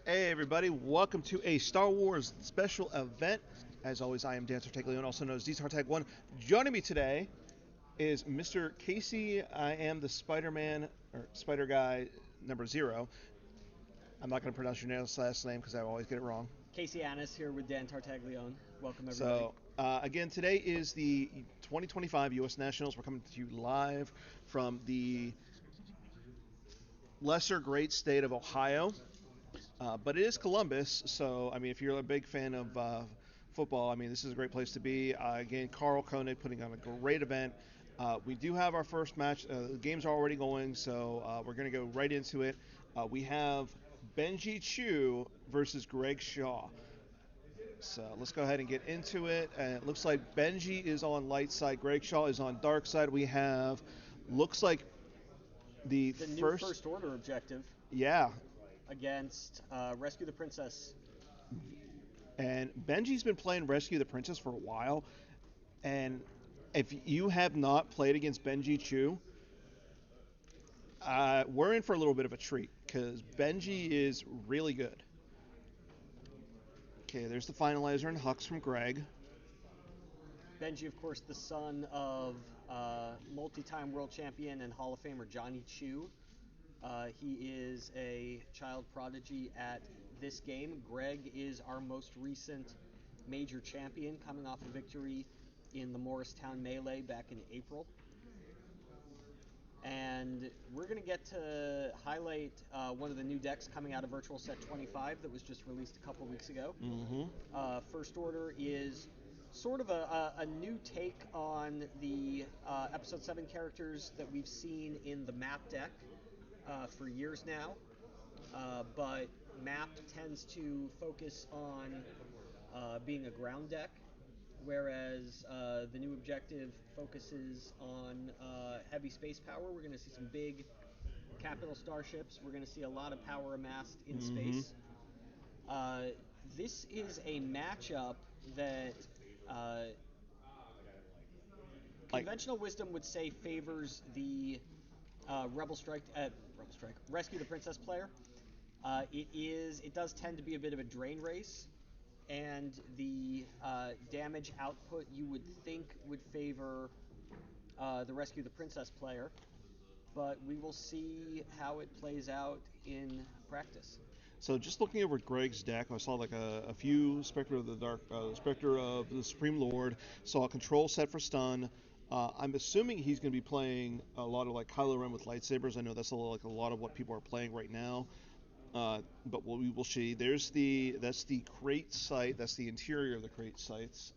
Hey everybody, welcome to a Star Wars special event. As always, I am Dan Tartaglione, also known as DTartag1. Joining me today is Mr. Casey. I am the Spider-Man, or Spider Guy number 0. I'm not going to pronounce your last name because I always get it wrong. Casey Annis here with Dan Tartaglione. Welcome, everybody. Again, today is the 2025 U.S. Nationals. We're coming to you live from the lesser great state of Ohio. But it is Columbus, so I mean, if you're a big fan of football, I mean, this is a great place to be. Again, Carl Koenig putting on a great event. We do have our first match. The games are already going, so we're going to go right into it. We have Benji Chu versus Greg Shaw. So let's go ahead and get into it. And it looks like Benji is on light side, Greg Shaw is on dark side. We have, looks like the new first order objective. Yeah, Against Rescue the Princess. And Benji's been playing Rescue the Princess for a while. And if you have not played against Benji Chu, we're in for a little bit of a treat because Benji is really good. Okay, there's the finalizer and Hux from Greg. Benji, of course, the son of multi-time world champion and Hall of Famer Johnny Chu. He is a child prodigy at this game. Greg is our most recent major champion, coming off a victory in the Morristown Melee back in April. And we're going to get to highlight one of the new decks coming out of Virtual Set 25 that was just released a couple weeks ago. First Order is sort of a new take on the Episode 7 characters that we've seen in the map deck for years now. But map tends to focus on being a ground deck, whereas the new objective focuses on heavy space power. We're going to see some big capital starships. We're going to see a lot of power amassed in space. This is a matchup that conventional wisdom would say favors the Rescue the Princess player. It does tend to be a bit of a drain race, and the damage output you would think would favor the Rescue the Princess player, but we will see how it plays out in practice. So just looking over Greg's deck, I saw like a few Spectre of the Dark, Spectre of the Supreme Lord. Saw a control set for stun. I'm assuming he's going to be playing a lot of like Kylo Ren with lightsabers. I know that's a lot of what people are playing right now. But we will see. That's the crate site. That's the interior of the crate sites.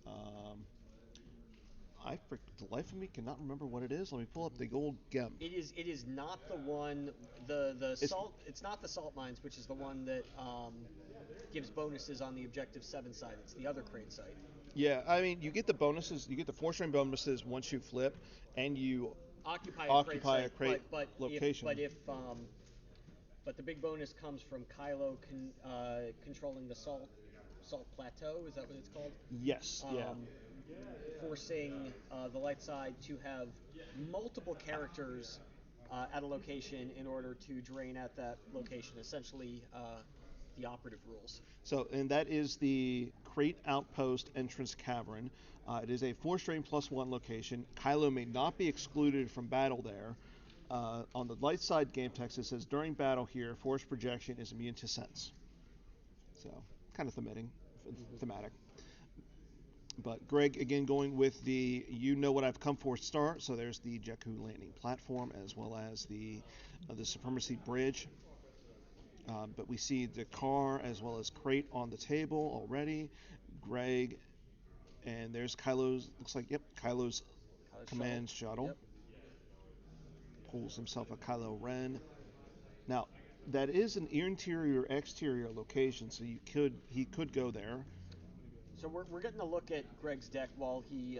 For the life of me cannot remember what it is. Let me pull up the old gem. It is not the one the salt. It's not the salt mines, which is the one that gives bonuses on the objective 7 side. It's the other crate site. Yeah, I mean you get the bonuses. You get the 4-string bonuses once you flip, and you occupy a crate location. But the big bonus comes from Kylo controlling the salt plateau. Is that what it's called? Yes. Yeah. Forcing the light side to have multiple characters at a location in order to drain at that location. Essentially, the operative rules. So, and that is the Crate Outpost Entrance Cavern. It is a 4-string +1 location. Kylo may not be excluded from battle there. On the light side game text, it says during battle here, force projection is immune to sense. So, kind of thematic. But Greg, again, going with the "you know what I've come for" start. So there's the Jakku landing platform as well as the Supremacy Bridge. But we see the car as well as crate on the table already. Greg, and there's Kylo's. Looks like Kylo's command shuttle. Yep. Pulls himself a Kylo Ren. Now, that is an interior exterior location, so he could go there. So we're getting a look at Greg's deck while he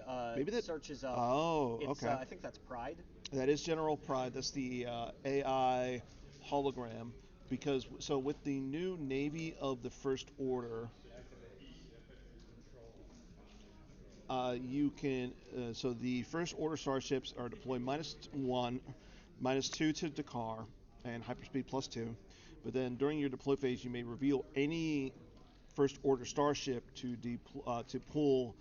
searches up. Oh, okay. I think that's Pride. That is General Pride. That's the AI hologram. Because so with the new Navy of the First Order, you can so the First Order starships are deployed -1, -2 to Dakar, and hyperspeed +2. But then during your deploy phase, you may reveal any first order starship to pull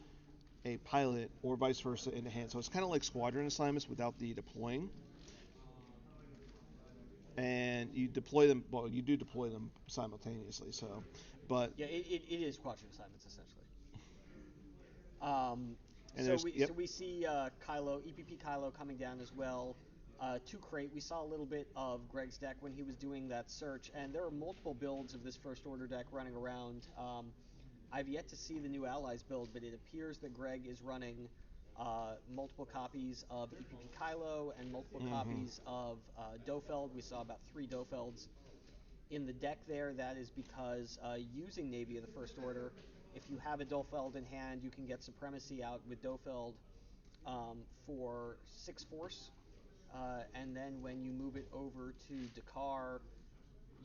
a pilot or vice versa into hand. So it's kind of like squadron assignments without the deploying. And you deploy them. Well, you do deploy them simultaneously. So, but Yeah, it is squadron assignments essentially. Um, and so there's we yep. so we see Kylo EPP Kylo coming down as well. To crate, we saw a little bit of Greg's deck when he was doing that search, and there are multiple builds of this first order deck running around. I've yet to see the new allies build, but it appears that Greg is running multiple copies of EPP Kylo and multiple copies of Dofeld. We saw about 3 Dofelds in the deck there. That is because using Navy of the First Order, if you have a Dofeld in hand, you can get Supremacy out with Dofeld for 6 force. And then when you move it over to Dakar,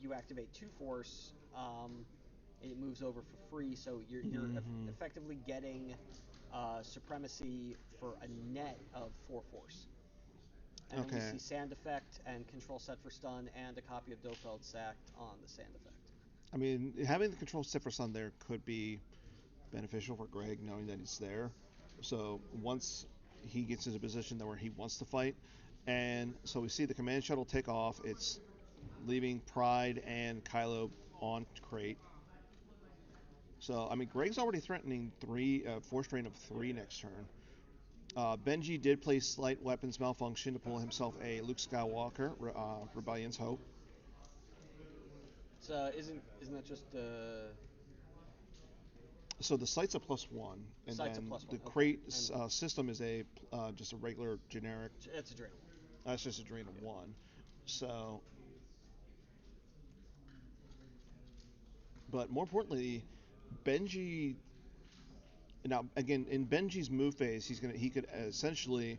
you activate 2 force, and it moves over for free. So you're effectively getting Supremacy for a net of 4 force. And then we see Sand Effect and Control Set for Stun and a copy of Dofeld sacked on the Sand Effect. I mean, having the control set for Sun there could be beneficial for Greg, knowing that he's there. So once he gets into a position where he wants to fight, and so we see the command shuttle take off. It's leaving Pride and Kylo on crate. So I mean, Greg's already threatening 4 strain of 3 next turn. Benji did play slight weapons malfunction to pull himself a Luke Skywalker, Rebellion's Hope. So isn't that just So the sight's a +1, and Sight's a then +1, the okay. crate And system is a just a regular generic. it's a Drano. That's just a drain of 1. So, but more importantly, Benji. Now again, in Benji's move phase, he could essentially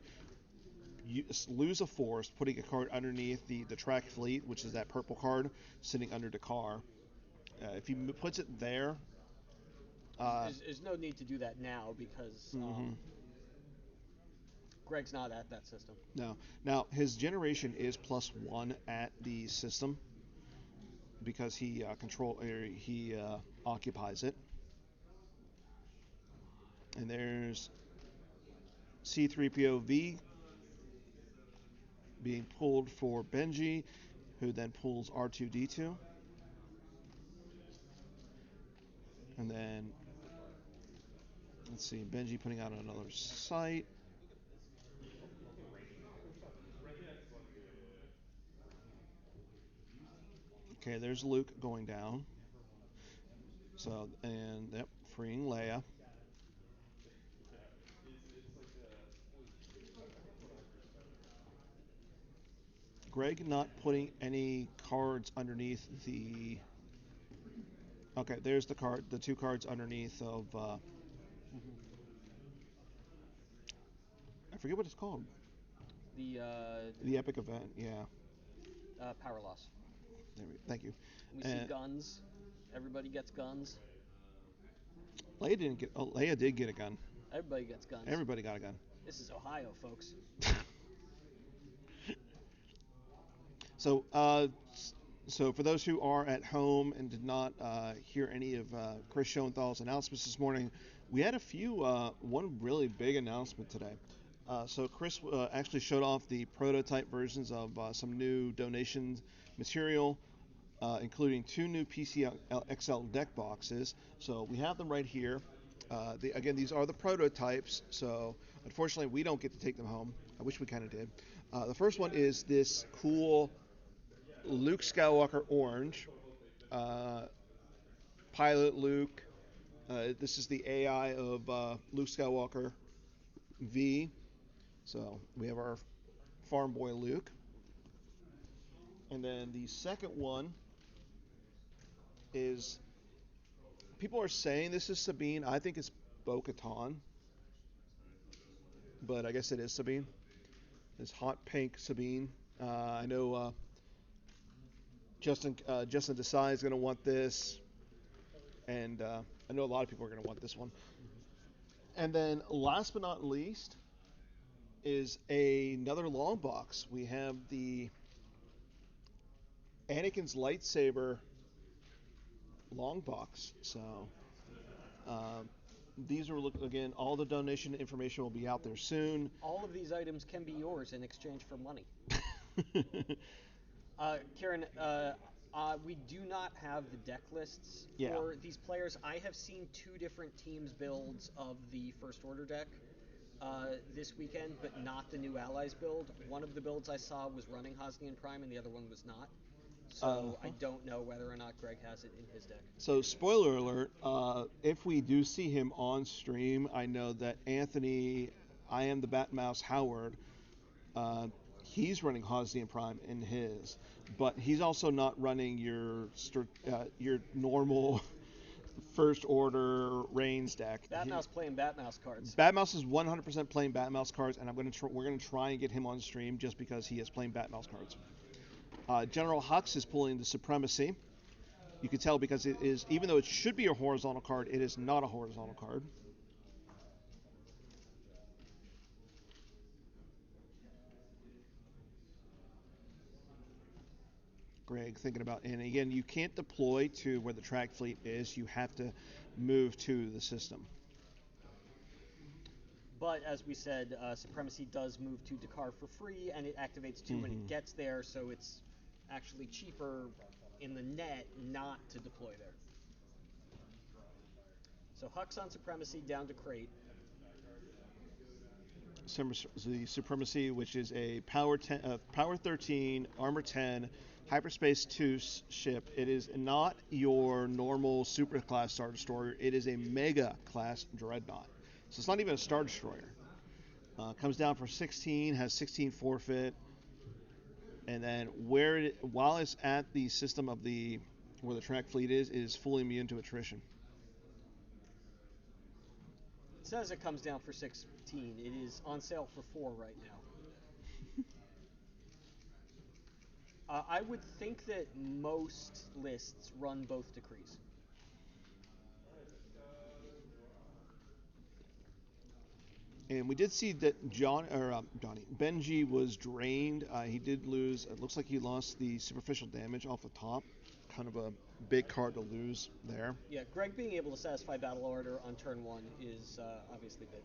lose a force, putting a card underneath the track fleet, which is that purple card sitting under Dakar. If he puts it there, There's no need to do that now because Greg's not at that system. no. Now his generation is +1 at the system because he occupies it. And there's C3POV being pulled for Benji, who then pulls R2D2. And then, let's see, Benji putting out another sight. Okay, there's Luke going down. So, and yep, freeing Leia. Greg not putting any cards underneath the. Okay, there's the 2 cards underneath of. I forget what it's called. The epic event, yeah. Power loss. Thank you. We see guns. Everybody gets guns. Leia did get a gun. Everybody gets guns. Everybody got a gun. This is Ohio, folks. So, so for those who are at home and did not hear any of Chris Schoenthal's announcements this morning, we had one really big announcement today. So Chris actually showed off the prototype versions of some new donation material, including 2 new PCXL deck boxes. So we have them right here. Again, these are the prototypes, so unfortunately we don't get to take them home. I wish we kind of did. The first one is this cool Luke Skywalker orange, Pilot Luke. This is the AI of Luke Skywalker V. So we have our farm boy Luke. And then the second one is, people are saying this is Sabine. I think it's Bo-Katan, but I guess it is Sabine. This hot pink Sabine. I know Justin Desai is going to want this, and I know a lot of people are going to want this one. And then last but not least is another long box. We have the Anakin's lightsaber long box. So these are again. All the donation information will be out there soon. All of these items can be yours in exchange for money. Kieran, we do not have the deck lists for these players. I have seen 2 different teams' builds of the First Order deck this weekend, but not the new Allies build. One of the builds I saw was running Hosnian Prime, and the other one was not. So I don't know whether or not Greg has it in his deck. So spoiler alert, if we do see him on stream, I know that Anthony, I am the Batmouse Howard, he's running Hosnian Prime in his, but he's also not running your normal First Order Reigns deck. Batmouse playing Batmouse cards. Batmouse is 100% playing Batmouse cards, and we're gonna try and get him on stream just because he is playing Batmouse cards. General Hux is pulling the Supremacy. You can tell because it is, even though it should be a horizontal card, it is not a horizontal card. Greg thinking about, and again, you can't deploy to where the track fleet is. You have to move to the system. But as we said, Supremacy does move to Dakar for free, and it activates 2 when it gets there, so it's actually cheaper in the net not to deploy there. So Hux on Supremacy down to Crate. The Supremacy, which is a power 13, armor 10, hyperspace 2 ship. It is not your normal super class Star Destroyer. It is a mega class dreadnought. So it's not even a Star Destroyer. Comes down for 16, has 16 forfeit, and then while it's at the system of where the track fleet is fully immune to attrition. It says it comes down for 16. It is on sale for 4 right now. I would think that most lists run both decrees. And we did see that Benji was drained. He did lose. It looks like he lost the superficial damage off the top. Kind of a big card to lose there. Yeah, Greg being able to satisfy Battle Order on turn 1 is obviously big.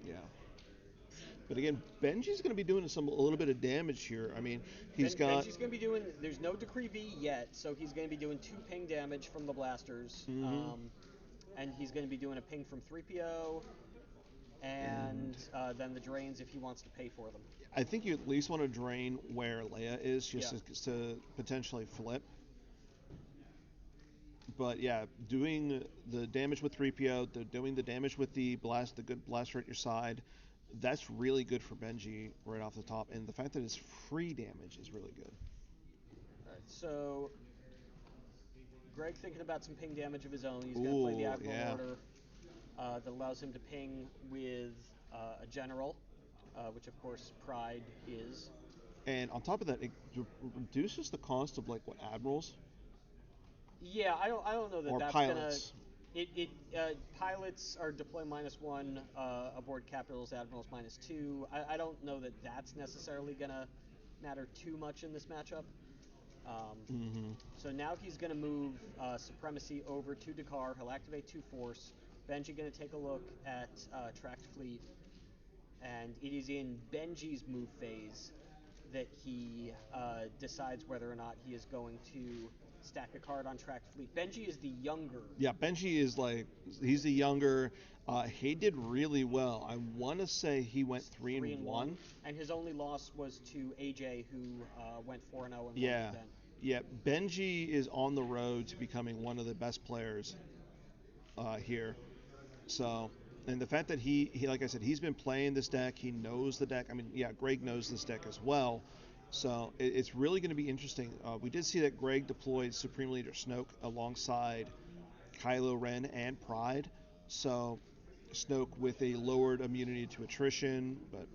Yeah. But again, Benji's going to be doing a little bit of damage here. I mean, Benji's going to be doing. There's no Decree V yet, so he's going to be doing 2 ping damage from the blasters, and he's going to be doing a ping from 3PO. And then the drains if he wants to pay for them. I think you at least want to drain where Leia is just to potentially flip. But yeah, doing the damage with 3PO, doing the damage with the good blaster at your side, that's really good for Benji right off the top. And the fact that it's free damage is really good. All right, so Greg thinking about some ping damage of his own. He's going to play the Admiral Order. That allows him to ping with a general, which of course Pride is. And on top of that, it reduces the cost of admirals. Yeah, I don't know that that's pilots. Pilots are deploy -1 aboard capitals, admirals -2. I don't know that that's necessarily gonna matter too much in this matchup. So now he's gonna move Supremacy over to Dakar. He'll activate 2 force. Benji going to take a look at Tracked Fleet, and it is in Benji's move phase that he decides whether or not he is going to stack a card on Tracked Fleet. Benji is the younger. Yeah, Benji is he's the younger. He did really well. I want to say he went 3-1. And his only loss was to AJ, who went 4-0 and yeah. Yeah, Benji is on the road to becoming one of the best players here. So, and the fact that he like I said, he's been playing this deck, he knows the deck. I mean, yeah, Greg knows this deck as well. So it's really going to be interesting. We did see that Greg deployed Supreme Leader Snoke alongside Kylo Ren and Pride. So Snoke with a lowered immunity to attrition, but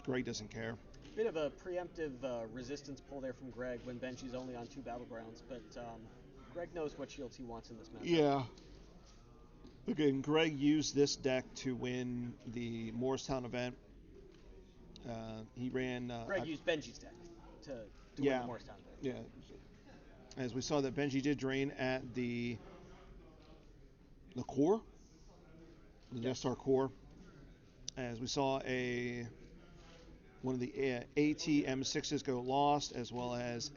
Greg doesn't care. Bit of a preemptive resistance pull there from Greg when Benji's only on 2 battlegrounds, but Greg knows what shields he wants in this match. Yeah. Again, Greg used this deck to win the Morristown event. He ran. Greg used Benji's deck to win the Morristown event. Yeah. as we saw that Benji did drain at the core, the Yep. Death Star core, as we saw one of the ATM6s go lost, as well as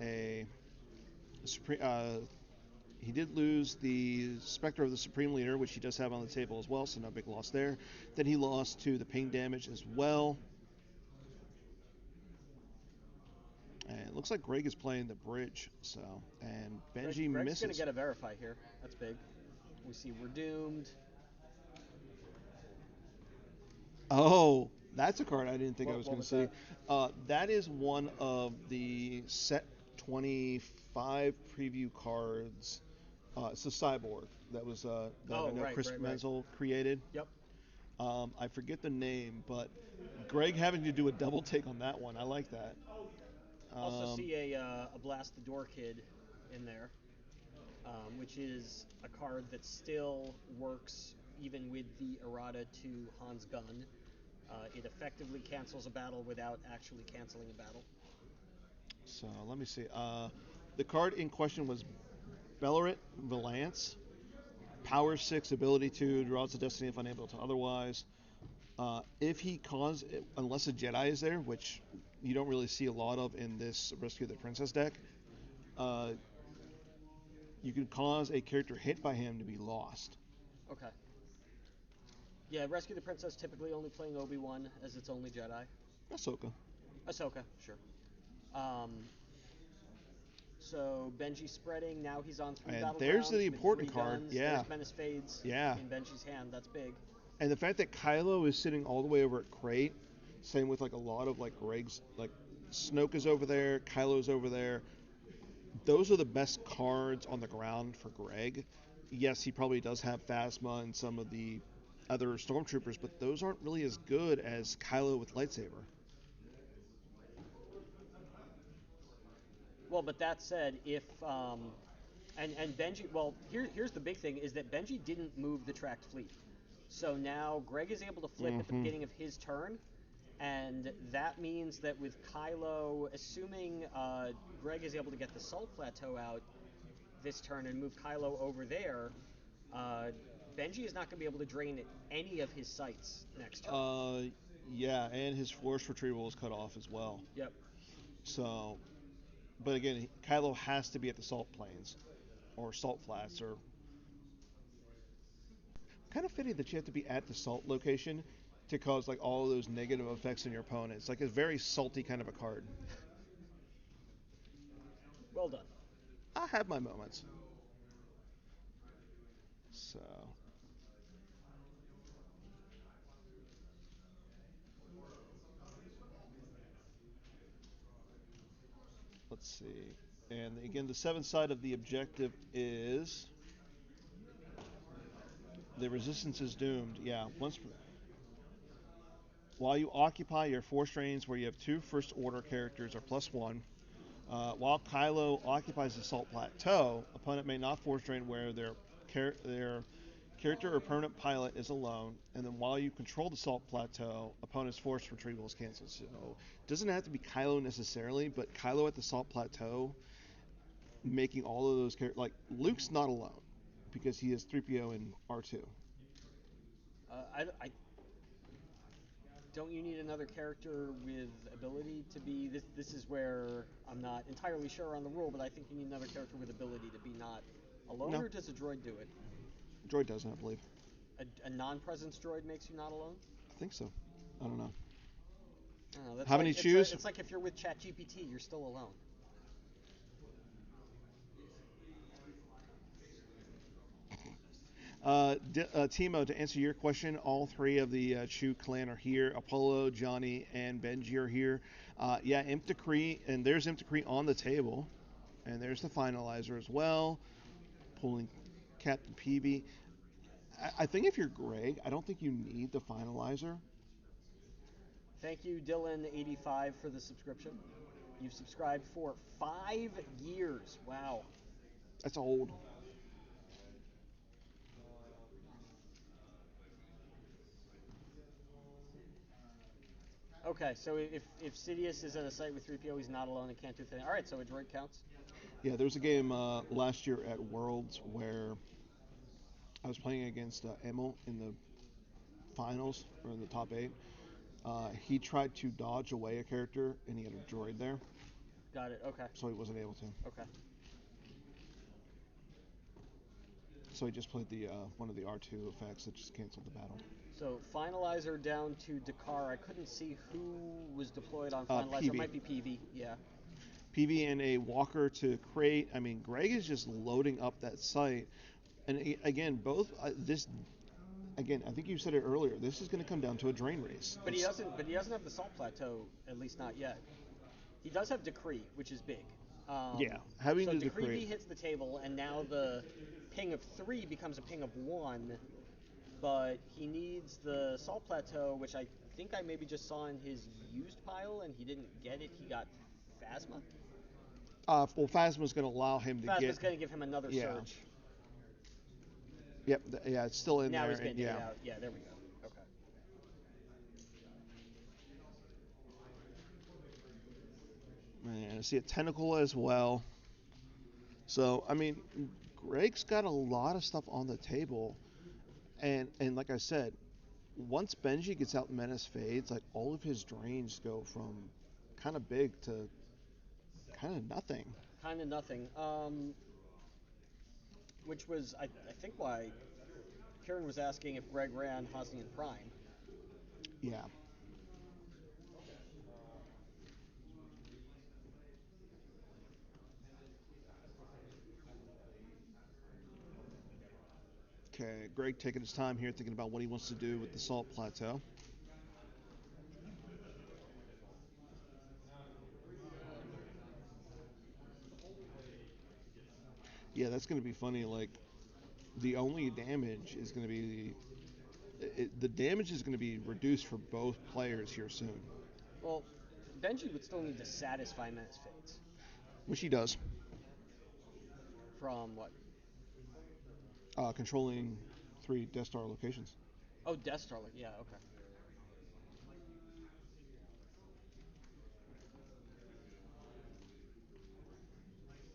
he did lose the Spectre of the Supreme Leader, which he does have on the table as well, so no big loss there. Then he lost to the ping damage as well. And it looks like Greg is playing the bridge, and Benji Greg's misses. going to get a verify here. That's big. We see we're doomed. Oh, that's a card I didn't think I was going to see. That? That is one of the set 25 preview cards. It's a cyborg that was that I know Chris Menzel created. Yep. I forget the name, but Greg having to do a double take on that one. I like that. Also see a Blast the Door Kid in there, which is a card that still works even with the errata to Han's gun. It effectively cancels a battle without actually canceling a battle. So let me see. The card in question was Bellerit Valance. Power 6, ability 2, draws a destiny if unable to otherwise. If he unless a Jedi is there, which you don't really see a lot of in this Rescue the Princess deck, you can cause a character hit by him to be lost. Okay. Yeah, Rescue the Princess typically only playing Obi-Wan as its only Jedi. Ahsoka, sure. So Benji spreading, now he's on 3 battlegrounds. There's the important card. Guns. Yeah. There's Menace Fades in Benji's hand. That's big. And the fact that Kylo is sitting all the way over at Crate, same with like a lot of like Greg's, like Snoke is over there, Kylo's over there. Those are the best cards on the ground for Greg. Yes, he probably does have Phasma and some of the other Stormtroopers, but those aren't really as good as Kylo with lightsaber. Well, but that said, if and Benji, well, here's the big thing is that Benji didn't move the tracked fleet, so now Greg is able to flip at the beginning of his turn, and that means that with Kylo, assuming Greg is able to get the Salt Plateau out this turn and move Kylo over there, Benji is not going to be able to drain any of his sites next turn. Yeah, and his force retrieval is cut off as well. Yep. So, but again, Kylo has to be at the Salt Plains or Salt Flats, or kind of fitting that you have to be at the Salt location to cause like all of those negative effects on your opponent. It's like a very salty kind of a card. Well done. I have my moments. So. Let's see. And again, the 7th side of the objective is the resistance is doomed. Yeah. While you occupy your 4 strains where you have 2 first order characters or +1, while Kylo occupies the Salt Plateau, opponent may not force drain where their character or permanent pilot is alone, and then while you control the Salt Plateau, opponent's force retrieval is canceled. So it doesn't have to be Kylo necessarily, but Kylo at the Salt Plateau, making all of those characters, like Luke's not alone because he has 3PO and R2. I don't you need another character with ability to be this? This is where I'm not entirely sure on the rule, but I think you need another character with ability to be not alone. No. Or does a droid do it? Droid doesn't, I believe. A non-presence droid makes you not alone? I think so. I don't know. That's How many choose? It's like if you're with ChatGPT, you're still alone. Timo, to answer your question, all 3 of the Chew clan are here. Apollo, Johnny, and Benji are here. Yeah, Imp Decree, and there's Imp Decree on the table. And there's the finalizer as well. Pulling Captain PB. I think if you're Greg, I don't think you need the finalizer. Thank you, Dylan85, for the subscription. You've subscribed for 5 years. Wow. That's old. Okay, so if Sidious is at a site with 3PO, he's not alone and can't do anything. All right, so a droid counts? Yeah, there was a game last year at Worlds where I was playing against Emil in the finals or in the top eight. He tried to dodge away a character and he had a droid there, Got it. Okay. so he wasn't able to. Okay. So he just played the one of the R2 effects that just canceled the battle. So finalizer down to Dakar. I couldn't see who was deployed on finalizer. It PV. might be PV. Yeah. PV and a walker to crate. I mean, Greg is just loading up that site. And again, both this again, I think you said it earlier. This is going to come down to a drain race. But he doesn't. But he doesn't have the salt plateau. At least not yet. He does have decree, which is big. Yeah, having so the decree decree V hits the table, and now the ping of 3 becomes a ping of 1. But he needs the salt plateau, which I think I maybe just saw in his used pile, and he didn't get it. He got Phasma. Well, Phasma's going to allow him to Phasma's get. going to give him another surge. Yep. Yeah, it's still in Now there. he's getting yeah. it out. Yeah, there we go. Okay. And I see a tentacle as well. So I mean, Greg's got a lot of stuff on the table, and like I said, once Benji gets out Menace Fades, like all of his drains go from kind of big to kind of nothing. Kind of nothing. Which was, I think, why Kieran was asking if Greg ran Hosnian Prime. Yeah. Okay, Greg taking his time here, thinking about what he wants to do with the Salt Plateau. Yeah, that's going to be funny. Like, the only damage is going to be the damage is going to be reduced for both players here soon. Well, Benji would still need to satisfy Menace Fades. Which he does. From what? Controlling 3 Death Star locations. Oh, Death Star. Yeah, okay.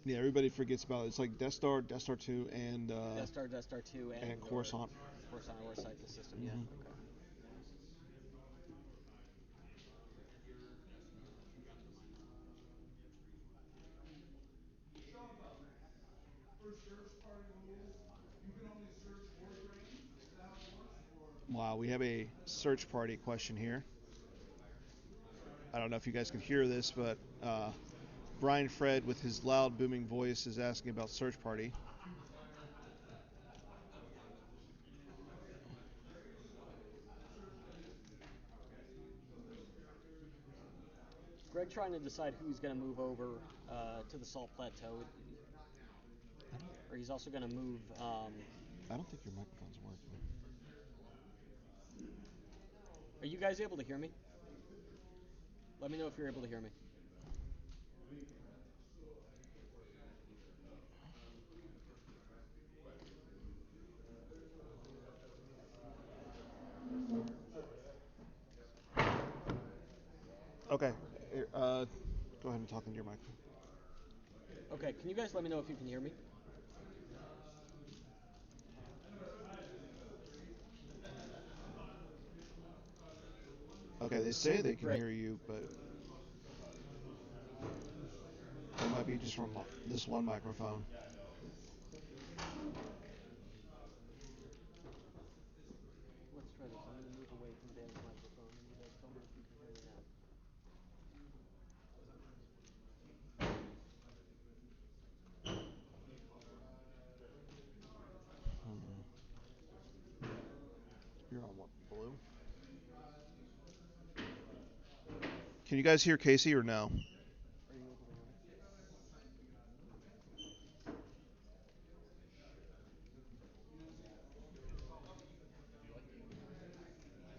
Yeah, everybody forgets about it. It's like Death Star 2, and Death Star 2, and Coruscant. Coruscant or Cypher system. Mm-hmm. Yeah, okay. Wow, we have a search party question here. I don't know if you guys can hear this, but Brian Fred, with his loud, booming voice, is asking about search party. Greg trying to decide who's going to move over to the Salt Plateau. Or he's also going to move. I don't think your microphone's working. Are you guys able to hear me? Let me know if you're able to hear me. Okay. Go ahead and talk into your microphone. Okay, can you guys let me know if you can hear me? Okay, they say they can Great. hear you, but it might be just from this one microphone. Let's try this. I'm going to move away from Dan's microphone, and you guys tell me if you can hear me now. You're on what, blue? Can you guys hear Casey or no? Are you able to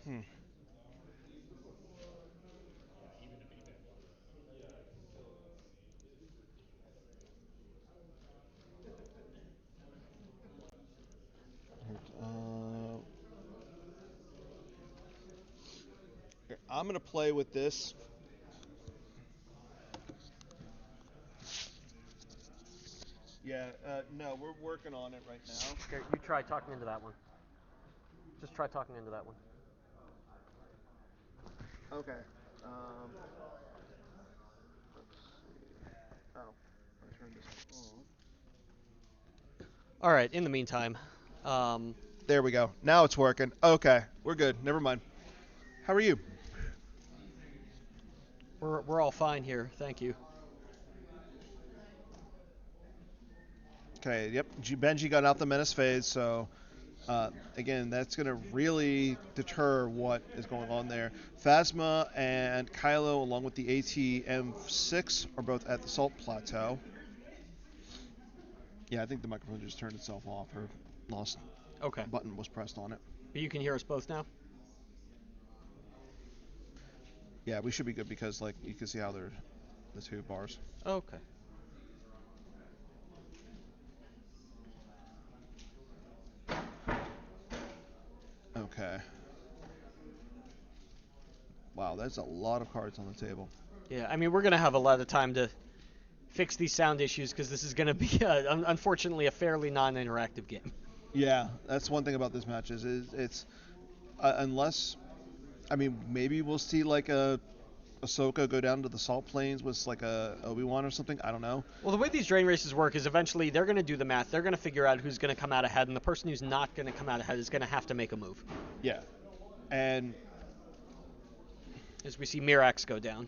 hear me? Hmm. Uh, I'm going to play with this. Yeah, no, we're working on it right now. Here, you try talking into that one. Just try talking into that one. Okay. Let's see. Oh, I turned this off. All right. In the meantime, There we go. Now it's working. Okay, we're good. Never mind. How are you? we're all fine here. Thank you. Okay, yep. Benji got out the menace phase, so again, that's going to really deter what is going on there. Phasma and Kylo, along with the ATM6, are both at the Salt Plateau. Yeah, I think the microphone just turned itself off, or lost Okay. button was pressed on it. But you can hear us both now? Yeah, we should be good because like you can see how they're the two bars. Okay. Okay. Wow, that's a lot of cards on the table. Yeah, I mean, we're going to have a lot of time to fix these sound issues because this is going to be, unfortunately, a fairly non-interactive game. Yeah, that's one thing about this match is it's unless, I mean, maybe we'll see like a Ahsoka go down to the Salt Plains with like a Obi-Wan or something. I don't know. Well, the way these drain races work is eventually they're going to do the math. They're going to figure out who's going to come out ahead, and the person who's not going to come out ahead is going to have to make a move. Yeah, and As we see Mirax go down.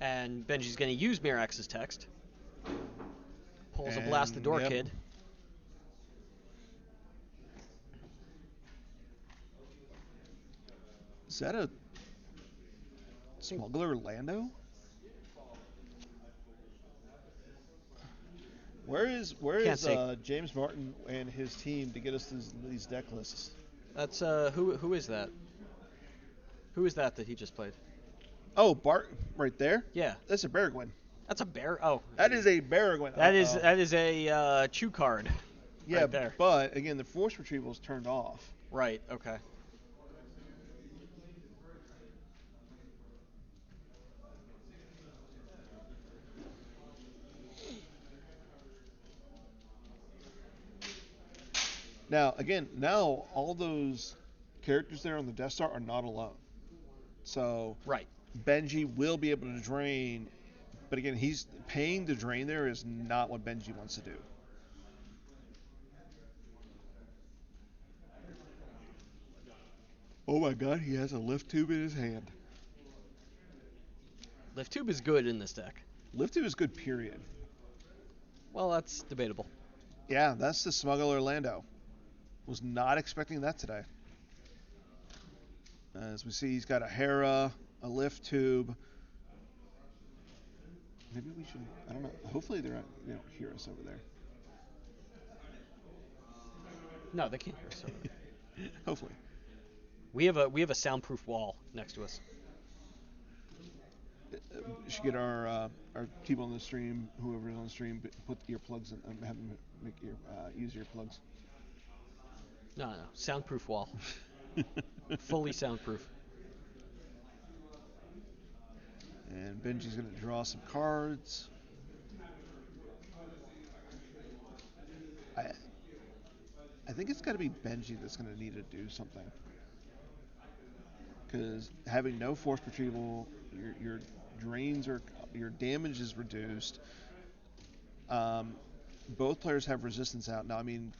And Benji's going to use Mirax's text. Pulls a blast the door, yep. kid. Is that a smuggler Lando? Where is James Martin and his team to get us these deck lists? That's who is that? Who is that he just played? Oh, Bart, right there. Yeah, That's a Baragwin. that's a bear. Oh, That is a Baragwin. that is a chew card. Yeah, right there. But again, the force retrieval is turned off. Right. Okay. Now, again, now all those characters there on the Death Star are not alone. So Right. Benji will be able to drain, but again, he's paying to drain there is not what Benji wants to do. Oh my god, he has a lift tube in his hand. Lift tube is good in this deck. Lift tube is good, period. Well, that's debatable. Yeah, that's the smuggler Lando. Was not expecting that today. As we see, he's got a Hera, a lift tube. Maybe we should, I don't know. Hopefully they don't hear us over there. No, they can't hear us. Over there. Hopefully. We have a soundproof wall next to us. We should get our people on the stream, whoever's on the stream, put earplugs in, and have them use earplugs. No, soundproof wall. Fully soundproof. And Benji's going to draw some cards. I think it's got to be Benji that's going to need to do something. Because having no force retrieval, your drains are, your damage is reduced. Both players have resistance out. Now, I mean,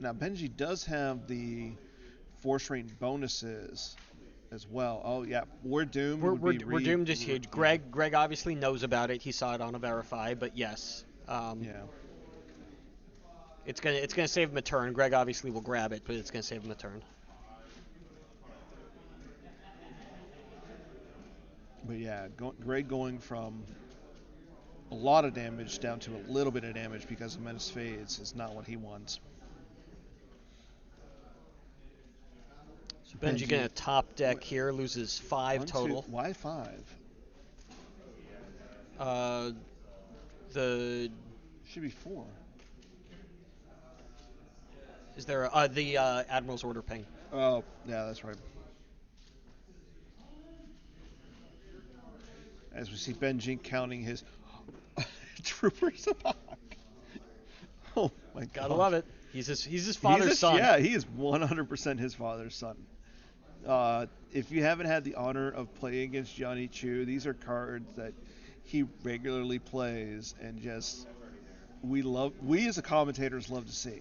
Benji does have the force rain bonuses as well. Oh yeah, we're doomed. We're doomed is huge. Greg obviously knows about it. He saw it on a verify, but yes. Yeah. It's gonna save him a turn. Greg obviously will grab it, but it's gonna save him a turn. But yeah, Greg going from a lot of damage down to a little bit of damage because of Menace Fades is not what he wants. So Benji gonna top deck here, loses 5 total. Why 5? The should be 4. Is there the Admiral's Order ping? Oh yeah, that's right. As we see Benji counting his troopers of Hawk. Oh my god. Gotta love it. He's his father's son. Yeah, he is 100% his father's son. If you haven't had the honor of playing against Johnny Chu, these are cards that he regularly plays, and just we as a commentators love to see.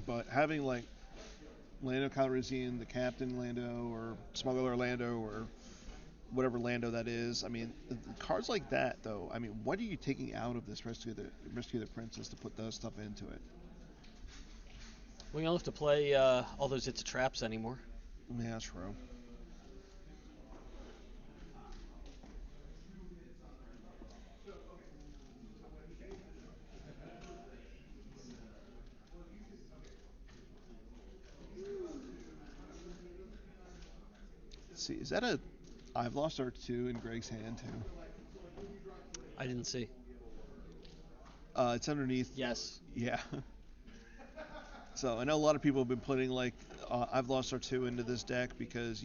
But having like Lando Calrissian, the Captain Lando, or Smuggler Lando, or whatever Lando that is. I mean, cards like that, though. I mean, what are you taking out of this Rescue the Princess to put those stuff into it? We don't have to play all those It's a Traps anymore. Yeah, true. Let's see, is that a I've lost R2 in Greg's hand too? I didn't see. It's underneath. Yes. Yeah. So I know a lot of people have been putting like I've lost R2 into this deck because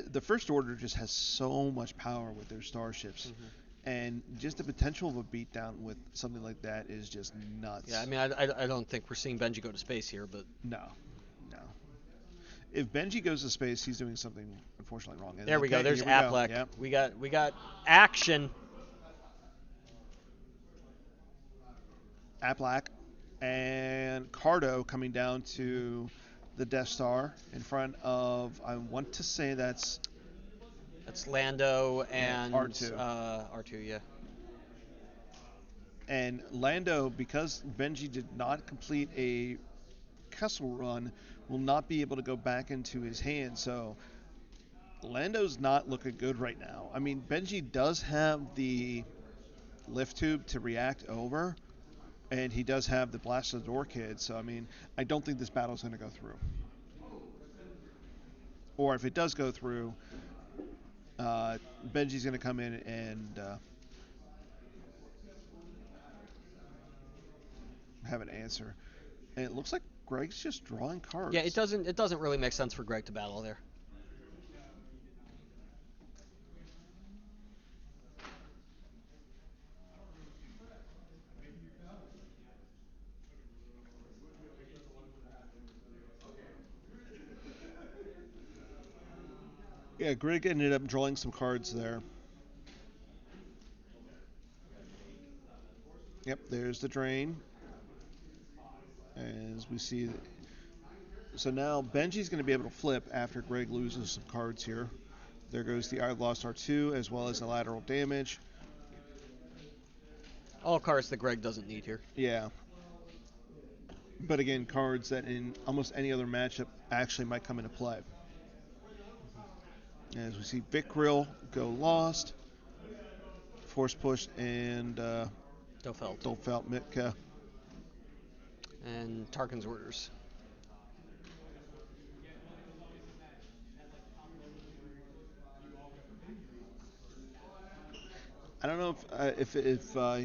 the First Order just has so much power with their starships. Mm-hmm. And just the potential of a beatdown with something like that is just nuts. Yeah, I mean, I don't think we're seeing Benji go to space here, but no. If Benji goes to space, he's doing something unfortunately wrong. There we go. There's Affleck. Yep. We got action. Affleck and Cardo coming down to the Death Star in front of, I want to say that's Lando and R2. R2, yeah. And Lando, because Benji did not complete a Kessel run, will not be able to go back into his hand. So Lando's not looking good right now. I mean, Benji does have the lift tube to react over, and he does have the Blast of the Door Kid. So, I mean, I don't think this battle's going to go through. Or if it does go through, Benji's going to come in and have an answer. And it looks like Greg's just drawing cards. Yeah, it doesn't really make sense for Greg to battle there. Yeah, Greg ended up drawing some cards there. Yep, there's the drain. As we see. So now Benji's going to be able to flip after Greg loses some cards here. There goes the I lost R2 as well as the lateral damage. All cards that Greg doesn't need here. Yeah. But again, cards that in almost any other matchup actually might come into play. As we see Vic Grill go lost. Force Push and Dofelt Mitka. And Tarkin's Orders. I don't know if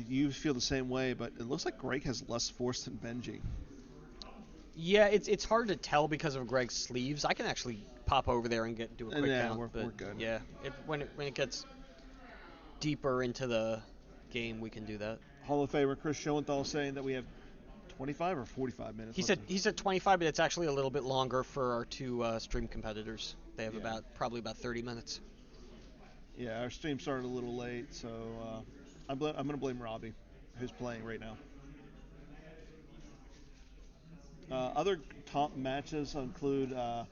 you feel the same way, but it looks like Greg has less force than Benji. Yeah, it's hard to tell because of Greg's sleeves. I can actually pop over there and do a quick count. We're good. Yeah, when it gets deeper into the game, we can do that. Hall of Famer Chris Schoenthal saying that we have 25 or 45 minutes. He said 25, but it's actually a little bit longer for our two stream competitors. They have probably about 30 minutes. Yeah, our stream started a little late, so I'm going to blame Robbie, who's playing right now. Other top matches include, let's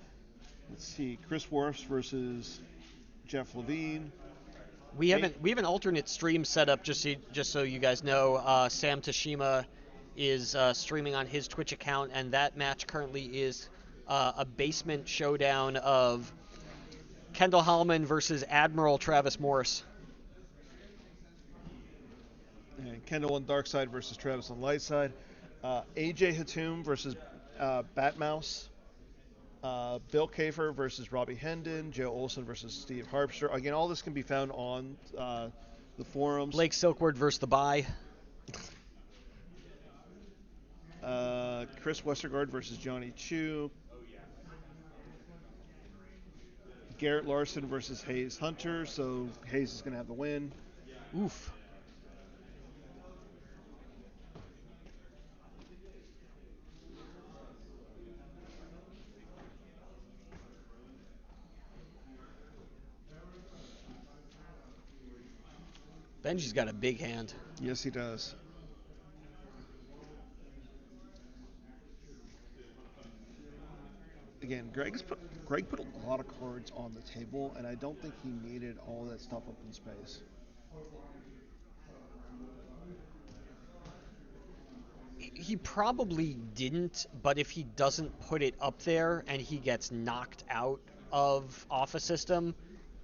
see, Chris Worfs versus Jeff Levine. We have an alternate stream set up just so you guys know. Sam Tashima is streaming on his Twitch account, and that match currently is a basement showdown of Kendall Hallman versus Admiral Travis Morris. And Kendall on dark side versus Travis on light side. AJ Hatum versus Batmouse. Bill Kafer versus Robbie Hendon. Joe Olson versus Steve Harpster. Again, all this can be found on the the forums. Blake Silkward versus the Bye. Chris Westergaard versus Johnny Chu. Garrett Larson versus Hayes Hunter, so Hayes is going to have the win. Oof. Benji's got a big hand. Yes, he does. Again, Greg put a lot of cards on the table, and I don't think he needed all that stuff up in space. He probably didn't, but if he doesn't put it up there and he gets knocked out of off a system,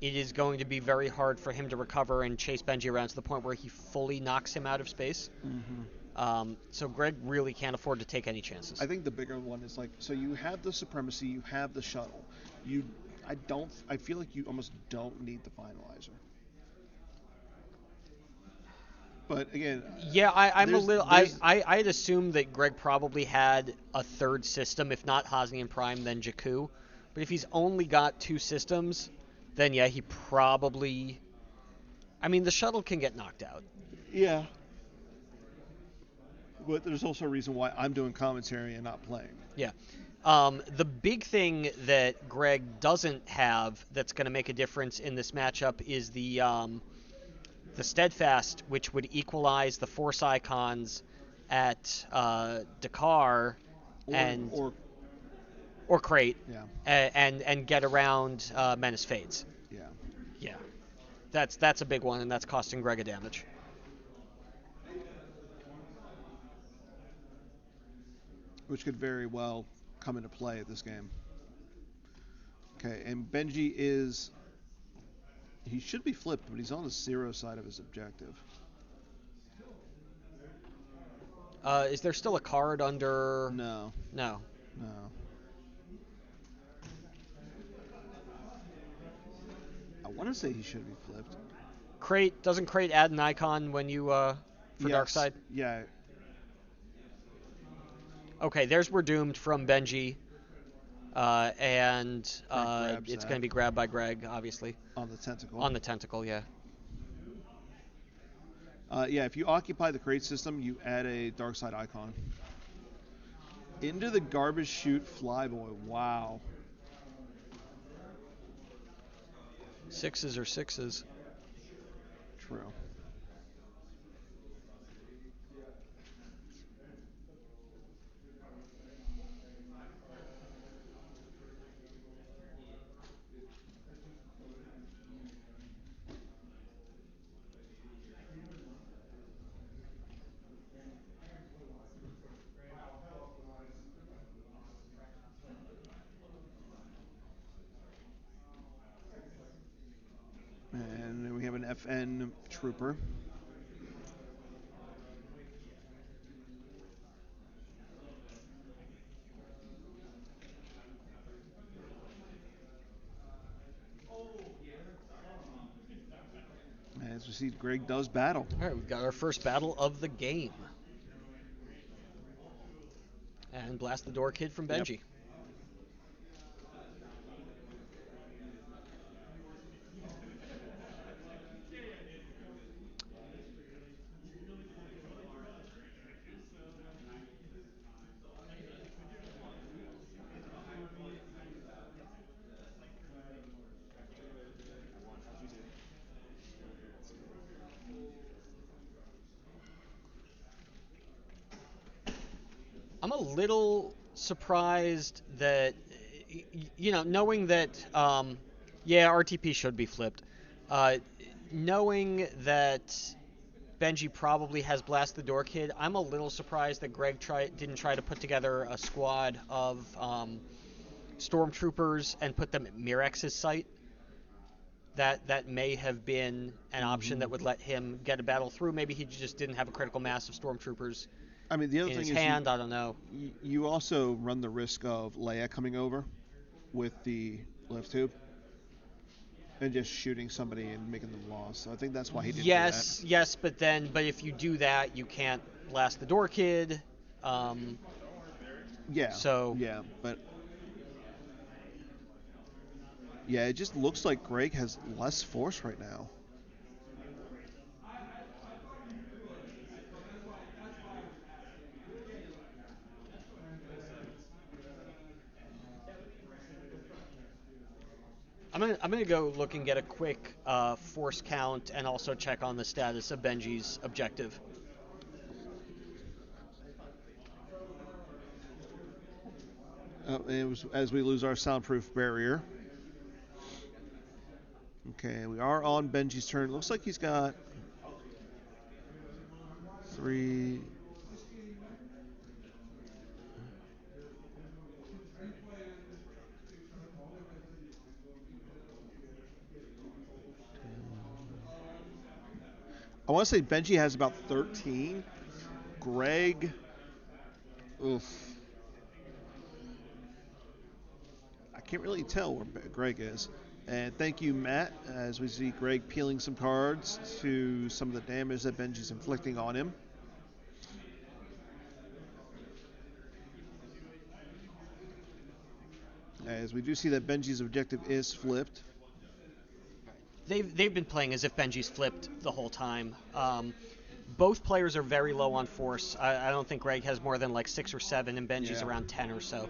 it is going to be very hard for him to recover and chase Benji around to the point where he fully knocks him out of space. So Greg really can't afford to take any chances. I think the bigger one is like, so you have the supremacy, you have the shuttle. I feel like you almost don't need the finalizer. But again, yeah, I'm a little. I'd assume that Greg probably had a third system, if not Hosnian Prime, then Jakku. But if he's only got two systems, then yeah, he probably. I mean, the shuttle can get knocked out. Yeah. But there's also a reason why I'm doing commentary and not playing. Yeah. The big thing that Greg doesn't have that's going to make a difference in this matchup is the Steadfast, which would equalize the Force icons at Dakar or Crate, yeah, and get around Menace Fades. Yeah, that's a big one, and that's costing Greg a damage. Which could very well come into play at this game. Okay, and Benji he should be flipped, but he's on the 0 side of his objective. Is there still a card under? No. I want to say he should be flipped. Doesn't Crate add an icon when you for Dark Side? Yeah. Okay, there's We're Doomed from Benji, and it's going to be grabbed by Greg, obviously. On the tentacle. On the tentacle, yeah. Yeah, if you occupy the Crate system, you add a Dark Side icon. Into the garbage chute Flyboy. Wow. 6s are 6s. True. And then we have an FN Trooper. As we see, Greg does battle. All right, we've got our first battle of the game. And Blast the Door Kid from Benji. Yep. I'm a little surprised that, knowing that, RTP should be flipped. Knowing that Benji probably has Blast the Door Kid, I'm a little surprised that Greg didn't try to put together a squad of stormtroopers and put them at Mirex's site. That may have been an option that would let him get a battle through. Maybe he just didn't have a critical mass of stormtroopers. I mean, the other in thing his is hand, I don't know. You also run the risk of Leia coming over with the lift tube. and just shooting somebody and making them lost. So I think that's why he didn't do that. Yes, but if you do that, you can't blast the door kid. Yeah. So Yeah, but yeah, it just looks like Greg has less force right now. I'm gonna go look and get a quick force count and also check on the status of Benji's objective. It was as we lose our soundproof barrier. Okay, we are on Benji's turn. Looks like he's got 3. I want to say Benji has about 13. Greg, oof. I can't really tell where Greg is. And thank you, Matt, as we see Greg peeling some cards to some of the damage that Benji's inflicting on him. As we do see that Benji's objective is flipped. They've been playing as if Benji's flipped the whole time. Both players are very low on force. I don't think Greg has more than like 6 or 7, and Benji's around 10 or so.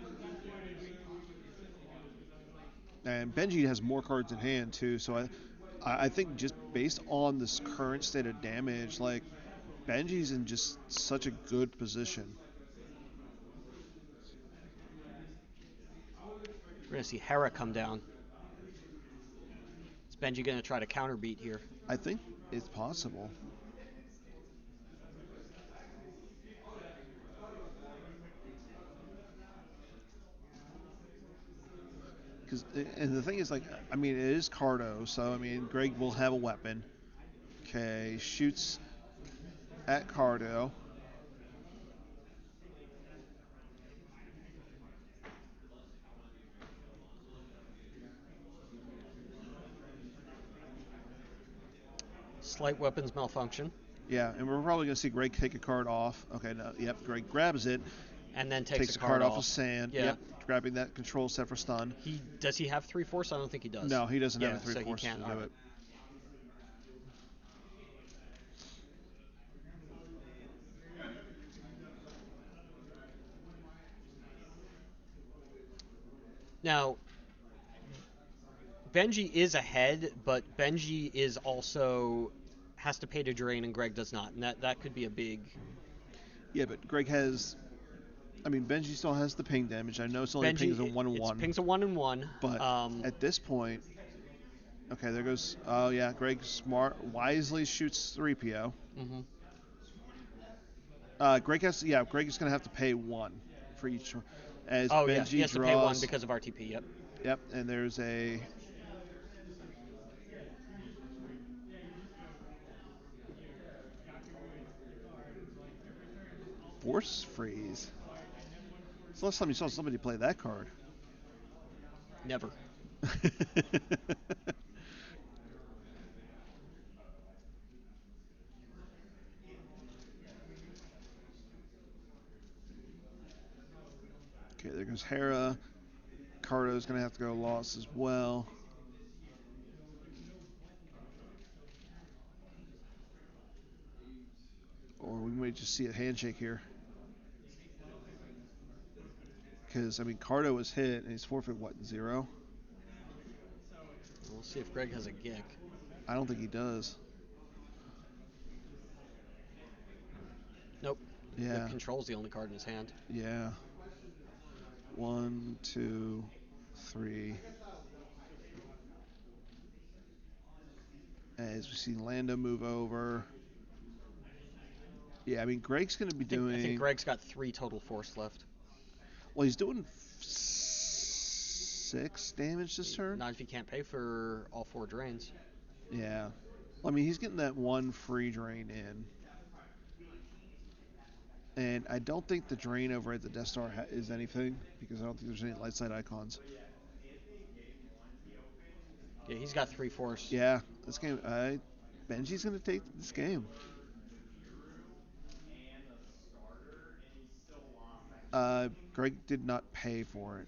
And Benji has more cards in hand too, so I think just based on this current state of damage, like Benji's in just such a good position. We're gonna see Hera come down. Is Benji gonna try to counterbeat here? I think it's possible. And the thing is, like, I mean, it is Cardo, so I mean, Greg will have a weapon. Okay, shoots at Cardo. Slight weapons malfunction. Yeah, and we're probably going to see Greg take a card off. Okay, no, yep, Greg grabs it. And then takes a card off of sand. Yeah. Yep, grabbing that control set for stun. Does he have 3 force? I don't think he does. No, he doesn't have a 3 so force he to can't. do it. Now, Benji is ahead, but Benji is also has to pay to drain, and Greg does not, and that could be a big. Yeah, but Greg has. I mean, Benji still has the ping damage. I know it's only pings a 1/1. Pings a 1/1. But at this point, okay, there goes. Oh yeah, Greg wisely shoots 3PO. Mm-hmm. Greg is gonna have to pay 1 for each. As Benji yeah, he has draws, to pay 1 because of RTP. Yep. Yep, and there's a. Force freeze. It's the last time you saw somebody play that card. Never. Okay, there goes Hera. Cardo's going to have to go lost as well. Or we might just see a handshake here. Because, I mean, Cardo was hit and he's forfeit, 0? We'll see if Greg has a Gick. I don't think he does. Nope. Yeah. The control's the only card in his hand. Yeah. 1, 2, 3. As we see Lando move over. Yeah, I mean, Greg's going to be doing. I think Greg's got 3 total force left. Well, he's doing 6 damage this turn. Not if he can't pay for all 4 drains. Yeah. Well, I mean, he's getting that 1 free drain in. And I don't think the drain over at the Death Star is anything, because I don't think there's any light side icons. Yeah, he's got 3 force. Yeah, this game. Benji's gonna take this game. Greg did not pay for it.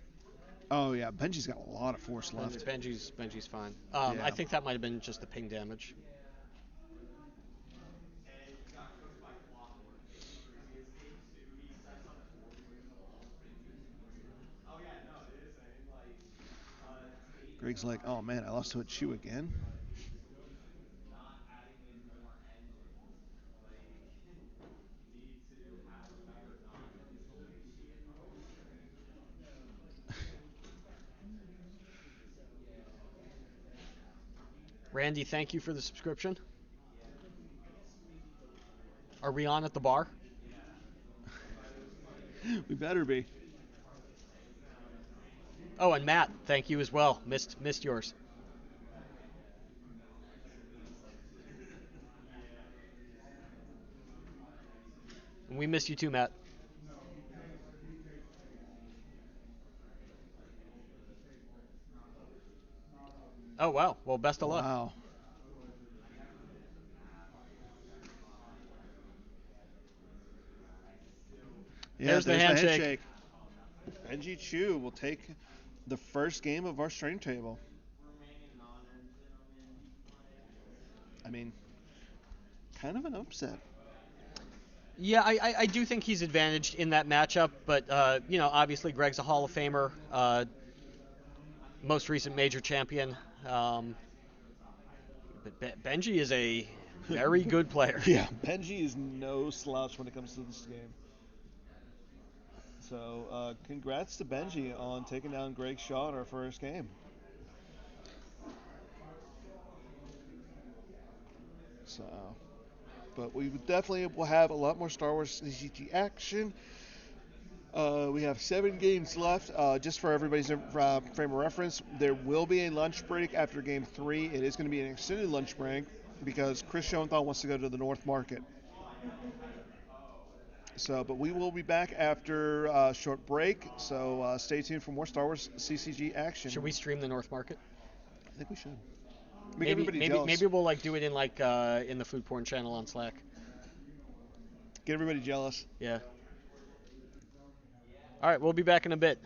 Oh yeah, Benji's got a lot of force left. Benji's fine. Yeah. I think that might have been just the ping damage. Greg's like, oh man, I lost to a Chew again. Randy, thank you for the subscription. Are we on at the bar? We better be. Oh, and Matt, thank you as well. Missed yours. And we miss you too, Matt. Oh wow. Well, best of luck. Wow. Yeah, There's the handshake. Benji Chew will take the first game of our stream table. I mean, kind of an upset. Yeah, I do think he's advantaged in that matchup, but obviously Greg's a Hall of Famer, most recent major champion. But Benji is a very good player. Yeah, Benji is no slouch when it comes to this game. So, congrats to Benji on taking down Greg Shaw in our first game. So, but we definitely will have a lot more Star Wars CCG action. We have 7 games left. Just for everybody's frame of reference, there will be a lunch break after Game 3. It is going to be an extended lunch break because Chris Schoenthal wants to go to the North Market. So, but we will be back after a short break. So stay tuned for more Star Wars CCG action. Should we stream the North Market? I think we should. Maybe we'll do it in the food porn channel on Slack. Get everybody jealous. Yeah. All right, we'll be back in a bit.